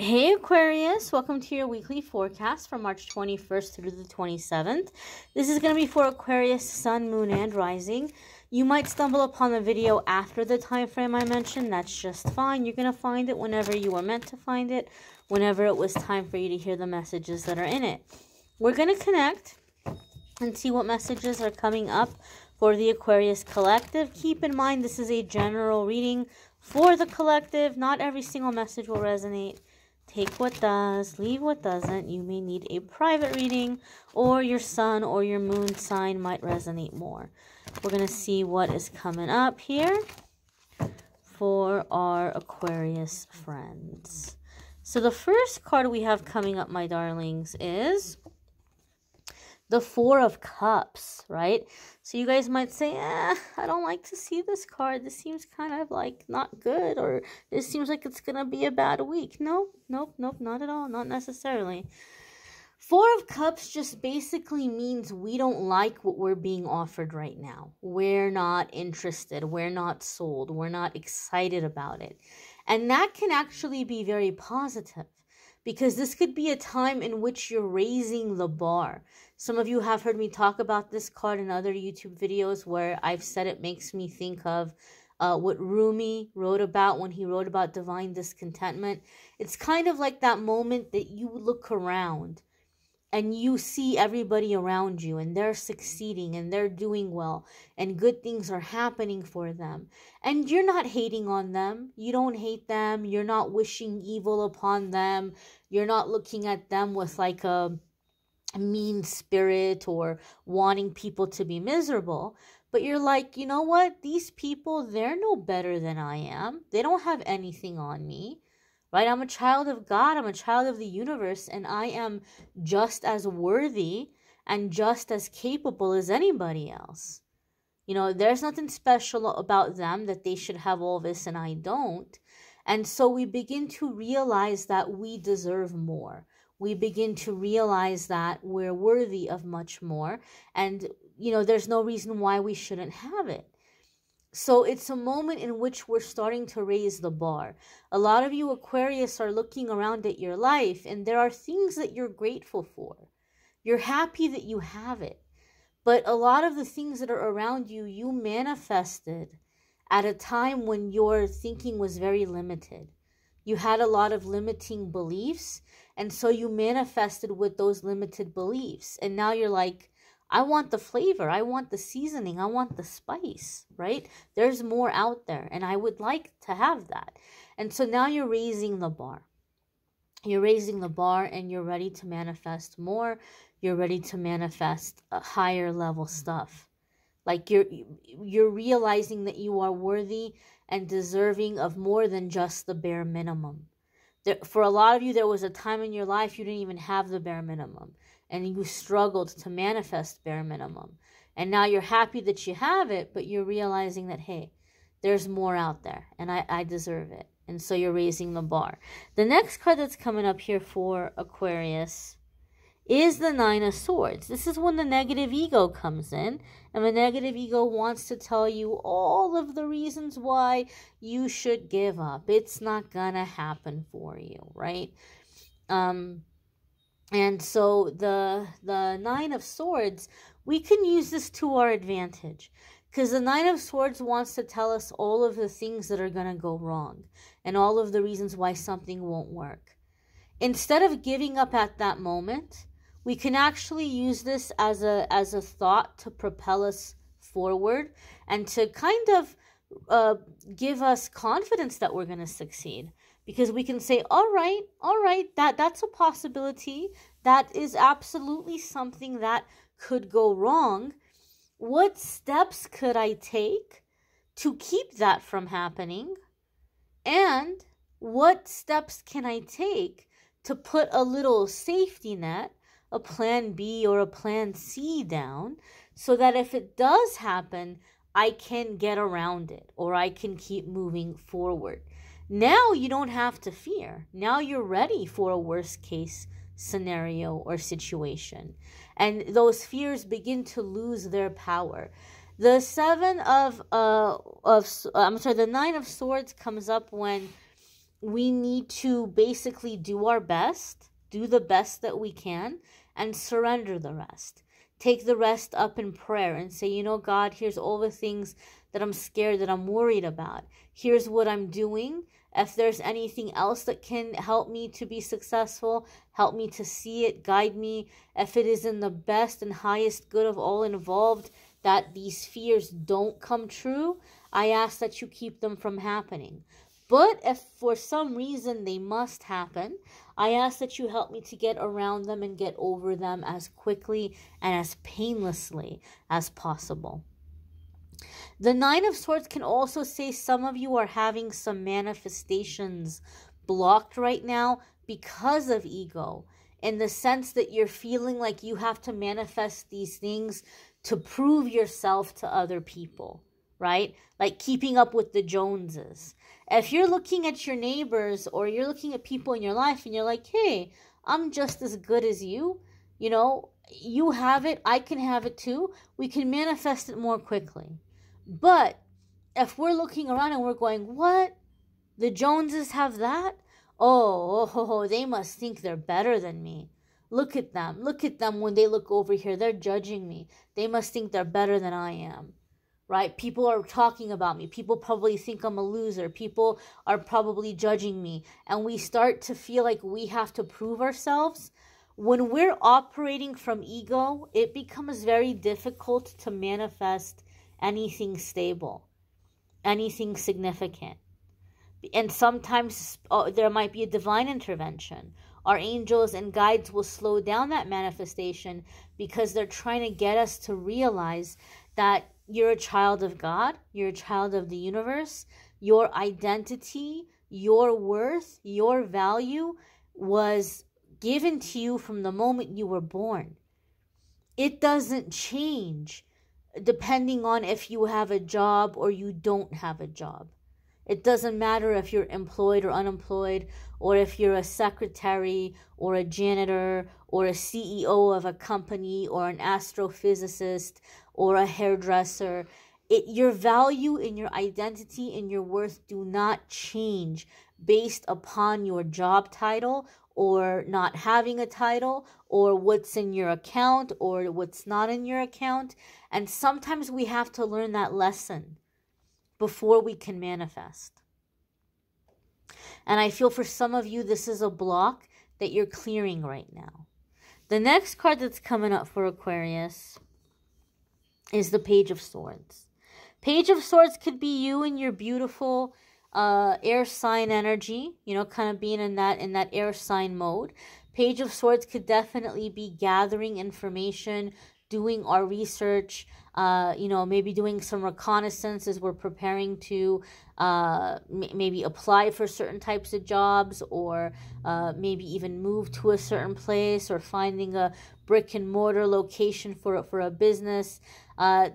Hey Aquarius, welcome to your weekly forecast from March 21st through the 27th. This is going to be for Aquarius, Sun, Moon, and Rising. You might stumble upon the video after the time frame I mentioned. That's just fine. You're going to find it whenever you were meant to find it, whenever it was time for you to hear the messages that are in it. We're going to connect and see what messages are coming up for the Aquarius collective. Keep in mind this is a general reading for the collective. Not every single message will resonate. Take what does, leave what doesn't. You may need a private reading, or your sun or your moon sign might resonate more. We're going to see what is coming up here for our Aquarius friends. So the first card we have coming up, my darlings, is the Four of Cups, right? So you guys might say, I don't like to see this card. This seems kind of like not good, or this seems like it's going to be a bad week. Nope, not at all. Not necessarily. Four of Cups just basically means we don't like what we're being offered right now. We're not interested. We're not sold. We're not excited about it. And that can actually be very positive, because this could be a time in which you're raising the bar. Some of you have heard me talk about this card in other YouTube videos where I've said it makes me think of what Rumi wrote about when he wrote about divine discontentment. It's kind of like that moment that you look around and you see everybody around you and they're succeeding and they're doing well and good things are happening for them. And you're not hating on them. You don't hate them. You're not wishing evil upon them. You're not looking at them with like a mean spirit or wanting people to be miserable. But you're like, you know what? These people, they're no better than I am. They don't have anything on me. Right? I'm a child of God. I'm a child of the universe, and I am just as worthy and just as capable as anybody else. You know, there's nothing special about them that they should have all this and I don't. And so we begin to realize that we deserve more. We begin to realize that we're worthy of much more. And, you know, there's no reason why we shouldn't have it. So it's a moment in which we're starting to raise the bar. A lot of you Aquarius are looking around at your life and there are things that you're grateful for. You're happy that you have it. But a lot of the things that are around you, you manifested at a time when your thinking was very limited. You had a lot of limiting beliefs, and so you manifested with those limited beliefs. And now you're like, I want the flavor, I want the seasoning, I want the spice, right? There's more out there, and I would like to have that. And so now you're raising the bar. You're raising the bar, and you're ready to manifest more. You're ready to manifest a higher level stuff. Like you're realizing that you are worthy and deserving of more than just the bare minimum. For a lot of you, there was a time in your life you didn't even have the bare minimum. And you struggled to manifest bare minimum. And now you're happy that you have it, but you're realizing that, hey, there's more out there, and I deserve it. And so you're raising the bar. The next card that's coming up here for Aquarius is the Nine of Swords. This is when the negative ego comes in, and the negative ego wants to tell you all of the reasons why you should give up. It's not gonna happen for you, right? And so the Nine of Swords, we can use this to our advantage, because the Nine of Swords wants to tell us all of the things that are going to go wrong and all of the reasons why something won't work. Instead of giving up at that moment, we can actually use this as a thought to propel us forward and to kind of give us confidence that we're going to succeed. Because we can say, all right, that's a possibility. That is absolutely something that could go wrong. What steps could I take to keep that from happening? And what steps can I take to put a little safety net, a plan B or a plan C down, so that if it does happen, I can get around it or I can keep moving forward. Now you don't have to fear. Now you're ready for a worst case scenario or situation. And those fears begin to lose their power. The Nine of Swords comes up when we need to basically do our best, do the best that we can, and surrender the rest. Take the rest up in prayer and say, you know, God, here's all the things that I'm scared, that I'm worried about. Here's what I'm doing. If there's anything else that can help me to be successful, help me to see it, guide me. If it is in the best and highest good of all involved that these fears don't come true, I ask that you keep them from happening. But if for some reason they must happen, I ask that you help me to get around them and get over them as quickly and as painlessly as possible. The Nine of Swords can also say some of you are having some manifestations blocked right now because of ego, in the sense that you're feeling like you have to manifest these things to prove yourself to other people, right? Like keeping up with the Joneses. If you're looking at your neighbors or you're looking at people in your life and you're like, hey, I'm just as good as you, you know, you have it, I can have it too, we can manifest it more quickly. But if we're looking around and we're going, what? The Joneses have that? Oh, they must think they're better than me. Look at them. Look at them when they look over here. They're judging me. They must think they're better than I am. Right? People are talking about me. People probably think I'm a loser. People are probably judging me. And we start to feel like we have to prove ourselves. When we're operating from ego, it becomes very difficult to manifest anything stable, anything significant. And sometimes there might be a divine intervention. Our angels and guides will slow down that manifestation because they're trying to get us to realize that you're a child of God, you're a child of the universe, your identity, your worth, your value was given to you from the moment you were born. It doesn't change depending on if you have a job or you don't have a job. It doesn't matter if you're employed or unemployed, or if you're a secretary or a janitor or a CEO of a company or an astrophysicist or a hairdresser. Your value and your identity and your worth do not change based upon your job title or not having a title or what's in your account or what's not in your account. And sometimes we have to learn that lesson before we can manifest. And I feel for some of you, this is a block that you're clearing right now. The next card that's coming up for Aquarius is the Page of Swords. Page of Swords could be you and your beautiful air sign energy, you know, kind of being in that air sign mode. Page of Swords could definitely be gathering information, doing our research, you know, maybe doing some reconnaissance as we're preparing to maybe apply for certain types of jobs, or maybe even move to a certain place, or finding a brick and mortar location for a business.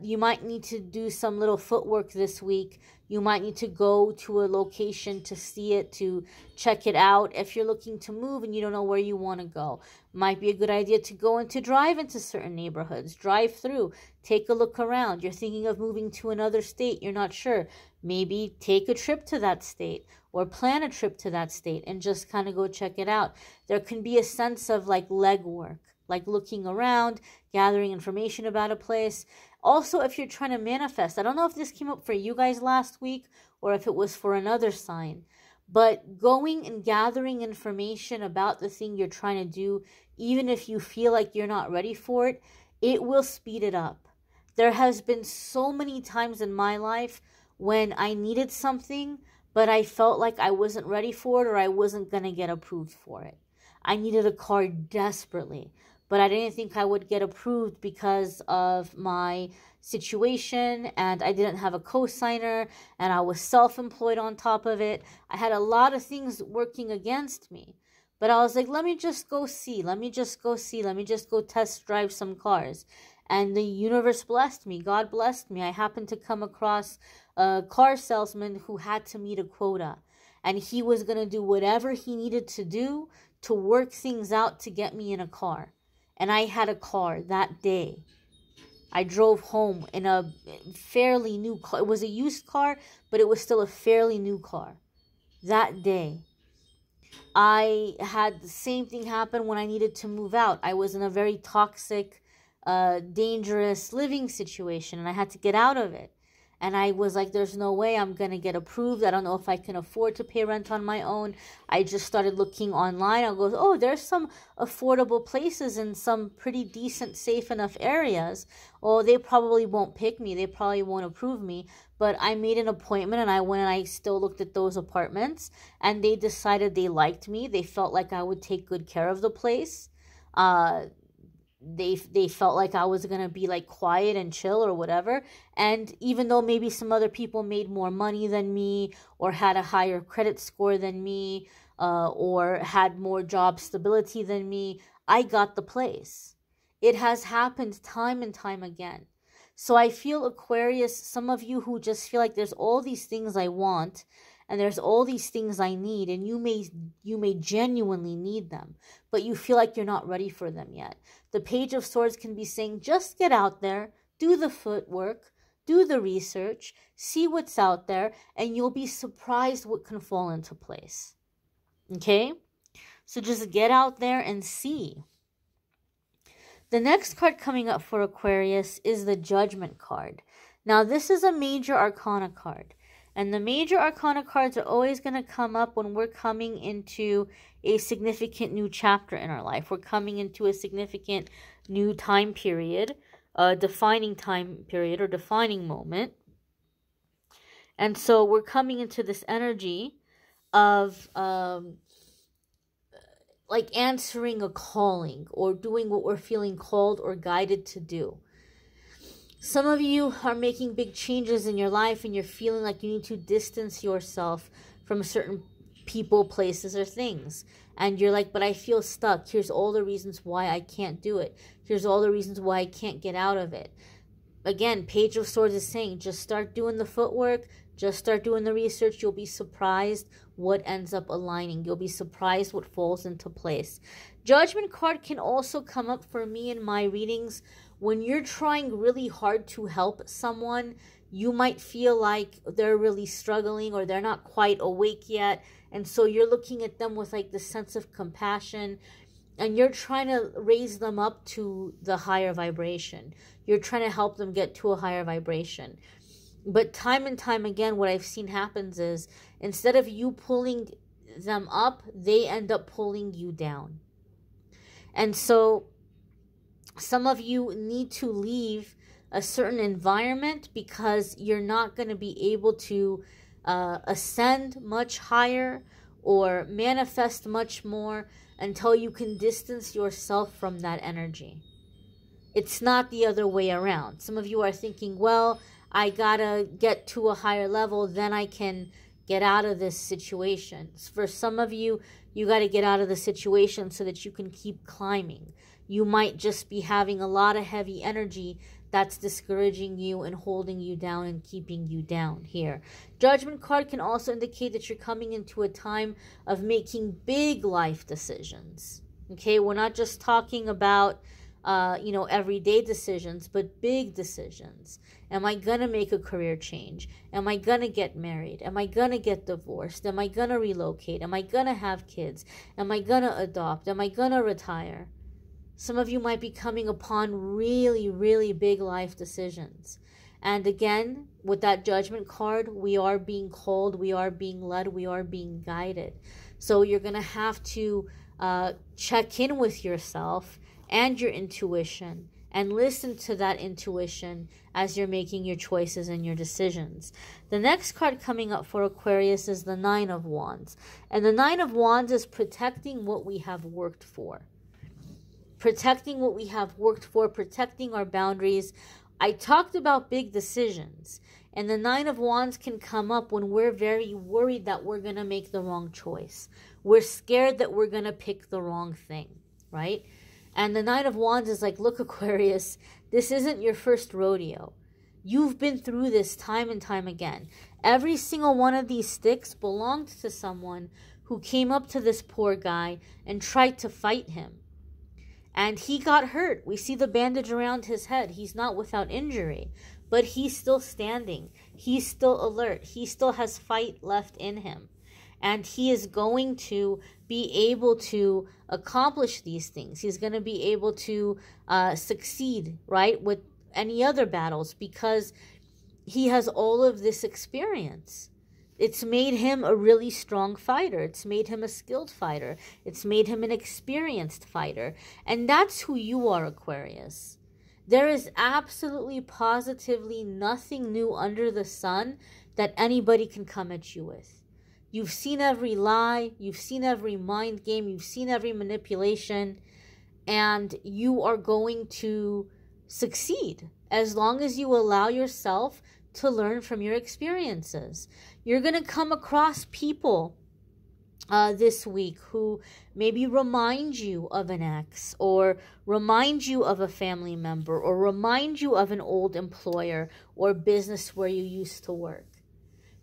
You might need to do some little footwork this week. You might need to go to a location to see it, to check it out. If you're looking to move and you don't know where you want to go, might be a good idea to go and to drive into certain neighborhoods, drive through, take a look around. You're thinking of moving to another state, you're not sure. Maybe take a trip to that state or plan a trip to that state and just kind of go check it out. There can be a sense of like legwork, like looking around, gathering information about a place. Also, if you're trying to manifest, I don't know if this came up for you guys last week or if it was for another sign, but going and gathering information about the thing you're trying to do, even if you feel like you're not ready for it, it will speed it up. There has been so many times in my life when I needed something, but I felt like I wasn't ready for it or I wasn't going to get approved for it. I needed a car desperately, but I didn't think I would get approved because of my situation, and I didn't have a co-signer, and I was self-employed on top of it. I had a lot of things working against me, but I was like, let me just go see, let me just go test drive some cars. And the universe blessed me. God blessed me. I happened to come across a car salesman who had to meet a quota, and he was going to do whatever he needed to do to work things out to get me in a car. And I had a car that day. I drove home in a fairly new car. It was a used car, but it was still a fairly new car that day. I had the same thing happen when I needed to move out. I was in a very toxic, dangerous living situation, and I had to get out of it. And I was like, there's no way I'm going to get approved. I don't know if I can afford to pay rent on my own. I just started looking online. I go, oh, there's some affordable places in some pretty decent, safe enough areas. Oh, they probably won't pick me. They probably won't approve me. But I made an appointment, and I went and I still looked at those apartments. And they decided they liked me. They felt like I would take good care of the place. They felt like I was going to be like quiet and chill or whatever. And even though maybe some other people made more money than me, or had a higher credit score than me, or had more job stability than me, I got the place. It has happened time and time again. So I feel, Aquarius, some of you who just feel like there's all these things I want, and there's all these things I need, and you may genuinely need them, but you feel like you're not ready for them yet. The Page of Swords can be saying, just get out there, do the footwork, do the research, see what's out there, and you'll be surprised what can fall into place. Okay? So just get out there and see. The next card coming up for Aquarius is the Judgment card. Now, this is a major arcana card. And the major arcana cards are always going to come up when we're coming into a significant new chapter in our life. We're coming into a significant new time period, a defining time period or defining moment. And so we're coming into this energy of like answering a calling, or doing what we're feeling called or guided to do. Some of you are making big changes in your life, and you're feeling like you need to distance yourself from certain people, places, or things. And you're like, but I feel stuck. Here's all the reasons why I can't do it. Here's all the reasons why I can't get out of it. Again, Page of Swords is saying, just start doing the footwork. Just start doing the research. You'll be surprised what ends up aligning. You'll be surprised what falls into place. Judgment card can also come up for me in my readings when you're trying really hard to help someone. You might feel like they're really struggling, or they're not quite awake yet. And so you're looking at them with like this sense of compassion, and you're trying to raise them up to the higher vibration. You're trying to help them get to a higher vibration. But time and time again, what I've seen happens is, instead of you pulling them up, they end up pulling you down. And so some of you need to leave a certain environment because you're not going to be able to ascend much higher or manifest much more until you can distance yourself from that energy. It's not the other way around. Some of you are thinking, well, I gotta get to a higher level, then I can get out of this situation. For some of you, you gotta get out of the situation so that you can keep climbing. You might just be having a lot of heavy energy that's discouraging you and holding you down and keeping you down here. Judgment card can also indicate that you're coming into a time of making big life decisions. Okay, we're not just talking about everyday decisions, but big decisions. Am I going to make a career change? Am I going to get married? Am I going to get divorced? Am I going to relocate? Am I going to have kids? Am I going to adopt? Am I going to retire? Some of you might be coming upon really, really big life decisions. And again, with that Judgment card, we are being called, we are being led, we are being guided. So you're going to have to check in with yourself and your intuition, and listen to that intuition as you're making your choices and your decisions. The next card coming up for Aquarius is the Nine of Wands. And the Nine of Wands is protecting what we have worked for. Protecting what we have worked for, protecting our boundaries. I talked about big decisions. And the Nine of Wands can come up when we're very worried that we're going to make the wrong choice. We're scared that we're going to pick the wrong thing, right? And the Nine of Wands is like, look, Aquarius, this isn't your first rodeo. You've been through this time and time again. Every single one of these sticks belonged to someone who came up to this poor guy and tried to fight him. And he got hurt. We see the bandage around his head. He's not without injury, but he's still standing. He's still alert. He still has fight left in him. And he is going to be able to accomplish these things. He's going to be able to succeed, right, with any other battles because he has all of this experience. It's made him a really strong fighter. It's made him a skilled fighter. It's made him an experienced fighter. And that's who you are, Aquarius. There is absolutely positively nothing new under the sun that anybody can come at you with. You've seen every lie. You've seen every mind game. You've seen every manipulation. And you are going to succeed as long as you allow yourself to learn from your experiences. You're going to come across people this week who maybe remind you of an ex, or remind you of a family member, or remind you of an old employer or business where you used to work.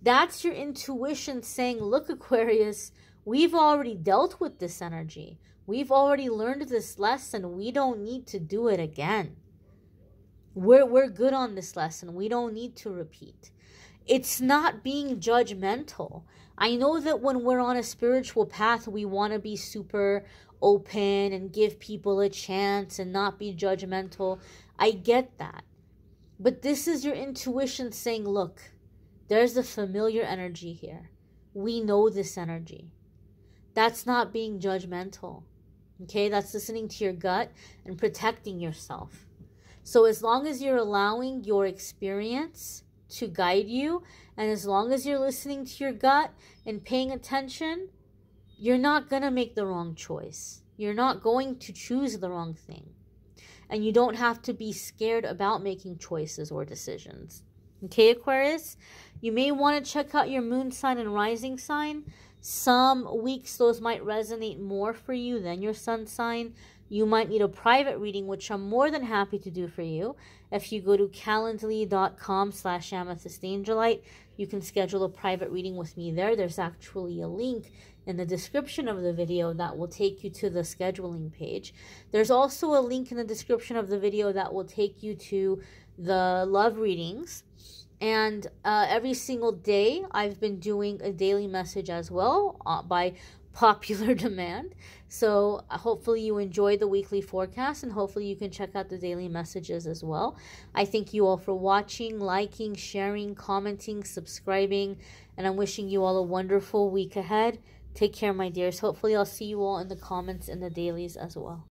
That's your intuition saying, look, Aquarius, we've already dealt with this energy. We've already learned this lesson. We don't need to do it again. We're good on this lesson. We don't need to repeat. It's not being judgmental. I know that when we're on a spiritual path, we want to be super open and give people a chance and not be judgmental. I get that. But this is your intuition saying, look, there's a familiar energy here. We know this energy. That's not being judgmental. Okay, that's listening to your gut and protecting yourself. So as long as you're allowing your experience to guide you, and as long as you're listening to your gut and paying attention, you're not going to make the wrong choice. You're not going to choose the wrong thing. And you don't have to be scared about making choices or decisions. Okay, Aquarius? You may want to check out your moon sign and rising sign. Some weeks those might resonate more for you than your sun sign. You might need a private reading, which I'm more than happy to do for you. If you go to calendly.com/amethystangelite, you can schedule a private reading with me there. There's actually a link in the description of the video that will take you to the scheduling page. There's also a link in the description of the video that will take you to the love readings. And every single day, I've been doing a daily message as well by popular demand. So hopefully you enjoy the weekly forecast, and hopefully you can check out the daily messages as well. I thank you all for watching, liking, sharing, commenting, subscribing, and I'm wishing you all a wonderful week ahead. Take care, my dears. Hopefully I'll see you all in the comments in the dailies as well.